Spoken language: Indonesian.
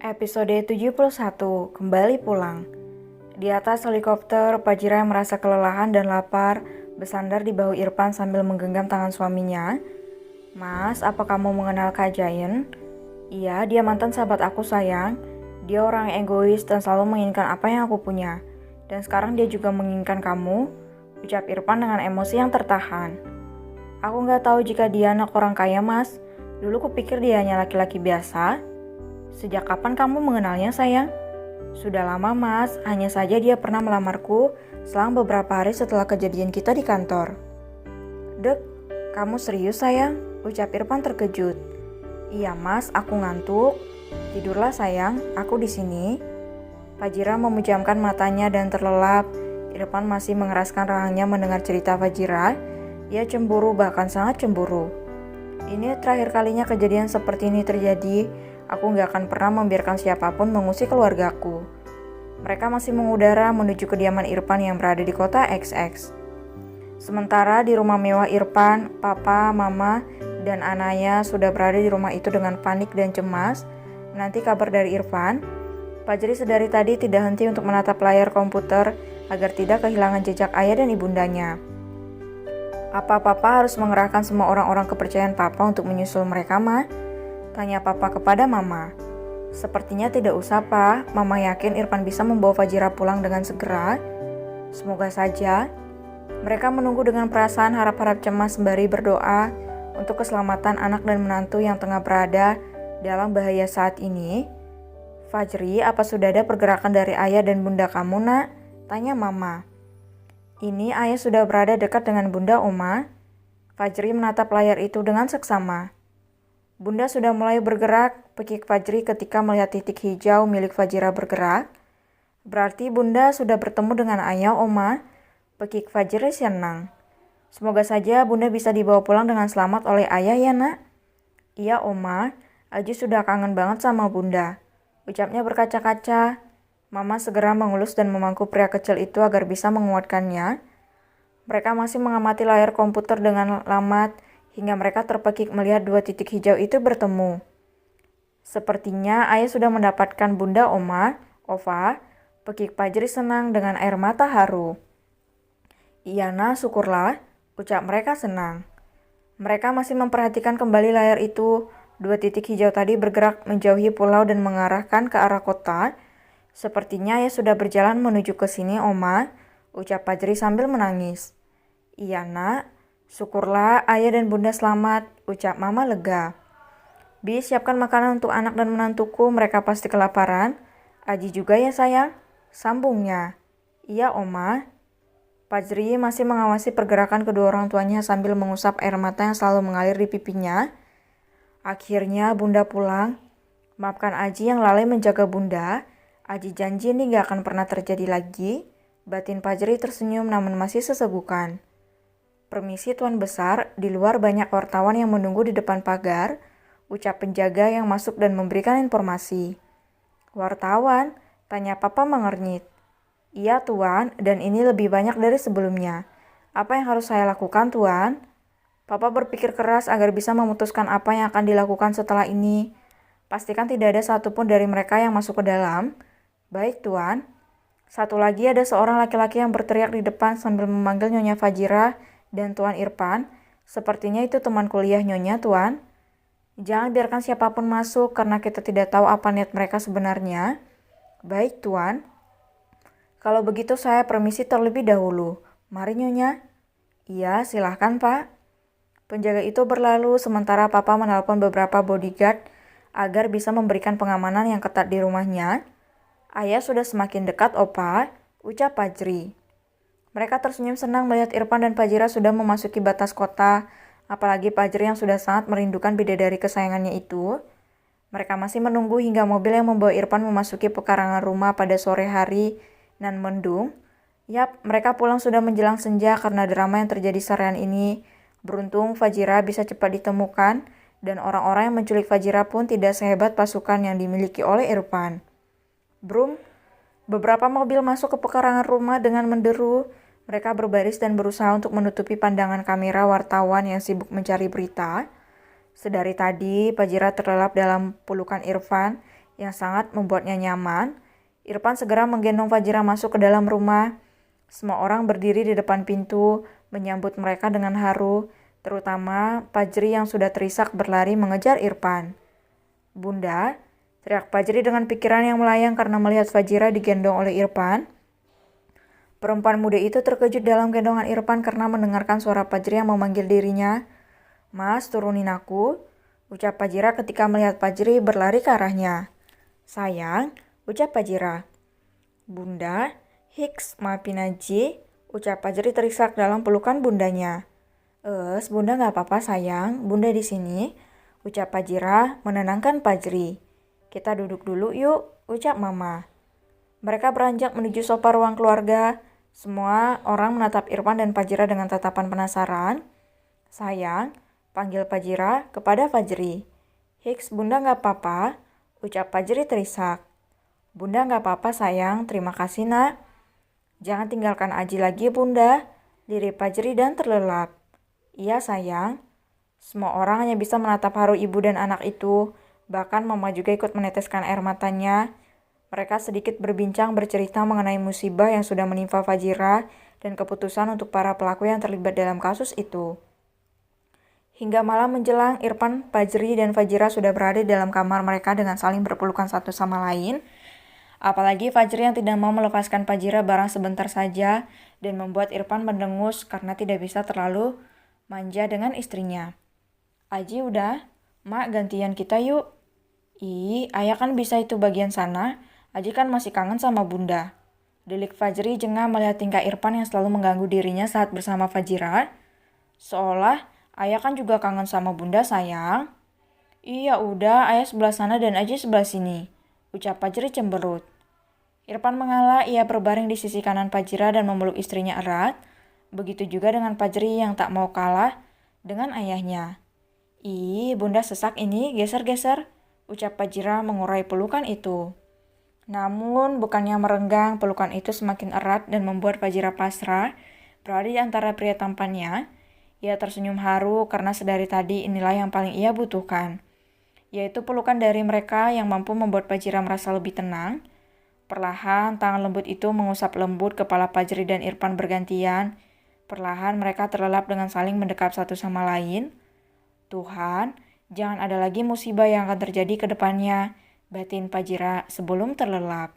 Episode 71, kembali pulang. Di atas helikopter, Fajira yang merasa kelelahan dan lapar bersandar di bahu Irfan sambil menggenggam tangan suaminya. Mas, apa kamu mengenal Kak Giant? Iya, dia mantan sahabat aku sayang. Dia orang yang egois dan selalu menginginkan apa yang aku punya. Dan sekarang dia juga menginginkan kamu, ucap Irfan dengan emosi yang tertahan. Aku nggak tahu jika dia anak orang kaya, Mas. Dulu kupikir dia hanya laki-laki biasa. Sejak kapan kamu mengenalnya, sayang? Sudah lama, Mas. Hanya saja dia pernah melamarku selang beberapa hari setelah kejadian kita di kantor. Dek, kamu serius, sayang? Ucap Irfan terkejut. Iya, Mas. Aku ngantuk. Tidurlah, sayang. Aku di sini. Fajira memejamkan matanya dan terlelap. Irfan masih mengeraskan rahangnya mendengar cerita Fajira. Ia cemburu, bahkan sangat cemburu. Ini terakhir kalinya kejadian seperti ini terjadi. Aku gak akan pernah membiarkan siapapun mengusik keluargaku. Mereka masih mengudara menuju kediaman Irfan yang berada di kota XX. Sementara di rumah mewah Irfan, papa, mama, dan anaknya sudah berada di rumah itu dengan panik dan cemas menanti kabar dari Irfan. Fajri sedari tadi tidak henti untuk menatap layar komputer agar tidak kehilangan jejak ayah dan ibundanya. Apa papa harus mengerahkan semua orang-orang kepercayaan papa untuk menyusul mereka, Ma? Tanya papa kepada mama. Sepertinya tidak usah, Pak. Mama yakin Irfan bisa membawa Fajira pulang dengan segera. Semoga saja. Mereka menunggu dengan perasaan harap-harap cemas sembari berdoa untuk keselamatan anak dan menantu yang tengah berada dalam bahaya saat ini. Fajri, apa sudah ada pergerakan dari ayah dan bunda kamu, Nak? Tanya mama. Ini ayah sudah berada dekat dengan bunda, Oma. Fajri menatap layar itu dengan seksama. Bunda sudah mulai bergerak, pekik Fajri ketika melihat titik hijau milik Fajira bergerak. Berarti Bunda sudah bertemu dengan ayah, Oma. Pekik Fajri senang. Semoga saja Bunda bisa dibawa pulang dengan selamat oleh ayah ya, Nak. Iya, Oma. Aji sudah kangen banget sama Bunda. Ucapnya berkaca-kaca. Mama segera mengelus dan memangku pria kecil itu agar bisa menguatkannya. Mereka masih mengamati layar komputer dengan lamat, hingga mereka terpekik melihat dua titik hijau itu bertemu. Sepertinya ayah sudah mendapatkan Bunda, Oma. Ova, pekik Fajri senang dengan air mata haru. Iya, Nah, syukurlah, ucap mereka senang. Mereka masih memperhatikan kembali layar itu. Dua titik hijau tadi bergerak menjauhi pulau dan mengarahkan ke arah kota. Sepertinya ayah sudah berjalan menuju ke sini, Oma, ucap Fajri sambil menangis. Iya, Nak. Syukurlah ayah dan bunda selamat, ucap mama lega. Bi, siapkan makanan untuk anak dan menantuku, mereka pasti kelaparan. Aji juga ya sayang, sambungnya. Iya, Oma. Fajri masih mengawasi pergerakan kedua orang tuanya sambil mengusap air mata yang selalu mengalir di pipinya. Akhirnya bunda pulang. Maafkan Aji yang lalai menjaga bunda. Aji janji ini gak akan pernah terjadi lagi. Batin Fajri tersenyum namun masih sesegukan. Permisi Tuan Besar, di luar banyak wartawan yang menunggu di depan pagar, ucap penjaga yang masuk dan memberikan informasi. Wartawan? Tanya papa mengernyit. Iya Tuan, dan ini lebih banyak dari sebelumnya. Apa yang harus saya lakukan Tuan? Papa berpikir keras agar bisa memutuskan apa yang akan dilakukan setelah ini. Pastikan tidak ada satupun dari mereka yang masuk ke dalam. Baik Tuan. Satu lagi ada seorang laki-laki yang berteriak di depan sambil memanggil Nyonya Fajira dan Tuan Irfan. Sepertinya itu teman kuliah Nyonya, Tuan. Jangan biarkan siapapun masuk karena kita tidak tahu apa niat mereka sebenarnya. Baik, Tuan. Kalau begitu saya permisi terlebih dahulu. Mari, Nyonya. Iya, silahkan, Pak. Penjaga itu berlalu sementara Papa menelpon beberapa bodyguard agar bisa memberikan pengamanan yang ketat di rumahnya. Ayah sudah semakin dekat, Opa, ucap Fajri. Mereka tersenyum senang melihat Irfan dan Fajira sudah memasuki batas kota, apalagi Fajri yang sudah sangat merindukan bidadari kesayangannya itu. Mereka masih menunggu hingga mobil yang membawa Irfan memasuki pekarangan rumah pada sore hari dan mendung. Yap, mereka pulang sudah menjelang senja karena drama yang terjadi seharian ini. Beruntung Fajira bisa cepat ditemukan dan orang-orang yang menculik Fajira pun tidak sehebat pasukan yang dimiliki oleh Irfan. Brum, beberapa mobil masuk ke pekarangan rumah dengan menderu. Mereka berbaris dan berusaha untuk menutupi pandangan kamera wartawan yang sibuk mencari berita. Sedari tadi, Fajira terlelap dalam pelukan Irfan yang sangat membuatnya nyaman, Irfan segera menggendong Fajira masuk ke dalam rumah. Semua orang berdiri di depan pintu, menyambut mereka dengan haru, terutama Fajri yang sudah terisak berlari mengejar Irfan. "Bunda," teriak Fajri dengan pikiran yang melayang karena melihat Fajira digendong oleh Irfan. Perempuan muda itu terkejut dalam gendongan Irfan karena mendengarkan suara Fajri yang memanggil dirinya. "Mas, turunin aku," ucap Fajira ketika melihat Fajri berlari ke arahnya. "Sayang," ucap Fajira. "Bunda, hiks, maafin aja," ucap Fajri terisak dalam pelukan bundanya. Bunda gak apa-apa sayang, bunda di sini," ucap Fajira menenangkan Fajri. "Kita duduk dulu yuk," ucap Mama. Mereka beranjak menuju sofa ruang keluarga. Semua orang menatap Irfan dan Fajira dengan tatapan penasaran. "Sayang," panggil Fajira kepada Fajri. "Hiks, bunda gak apa-apa," ucap Fajri terisak. "Bunda gak apa-apa sayang, terima kasih nak." "Jangan tinggalkan Aji lagi bunda," lirik Fajri dan terlelap. "Iya sayang." Semua orang hanya bisa menatap haru ibu dan anak itu. Bahkan Mama juga ikut meneteskan air matanya. Mereka sedikit berbincang bercerita mengenai musibah yang sudah menimpa Fajira dan keputusan untuk para pelaku yang terlibat dalam kasus itu. Hingga malam menjelang, Irfan, Fajri, dan Fajira sudah berada di dalam kamar mereka dengan saling berpelukan satu sama lain. Apalagi Fajri yang tidak mau melepaskan Fajira barang sebentar saja dan membuat Irfan mendengus karena tidak bisa terlalu manja dengan istrinya. "Aji udah, Mak gantian kita yuk." "Ih, ayah kan bisa itu bagian sana. Aji kan masih kangen sama bunda," delik Fajri jengah melihat tingkah Irfan yang selalu mengganggu dirinya saat bersama Fajira. "Seolah ayah kan juga kangen sama bunda sayang." "Iya udah, ayah sebelah sana dan Aji sebelah sini," ucap Fajri cemberut. Irfan mengalah, ia berbaring di sisi kanan Fajira dan memeluk istrinya erat. Begitu juga dengan Fajri yang tak mau kalah dengan ayahnya. "Ih, bunda sesak ini, geser-geser," ucap Fajira mengurai pelukan itu. Namun, bukannya merenggang, pelukan itu semakin erat dan membuat Fajira pasrah berada di antara pria tampannya. Ia tersenyum haru karena sedari tadi inilah yang paling ia butuhkan, yaitu pelukan dari mereka yang mampu membuat Fajira merasa lebih tenang. Perlahan, tangan lembut itu mengusap lembut kepala Fajri dan Irfan bergantian. Perlahan mereka terlelap dengan saling mendekap satu sama lain. "Tuhan, jangan ada lagi musibah yang akan terjadi ke depannya," batin Fajira sebelum terlelap.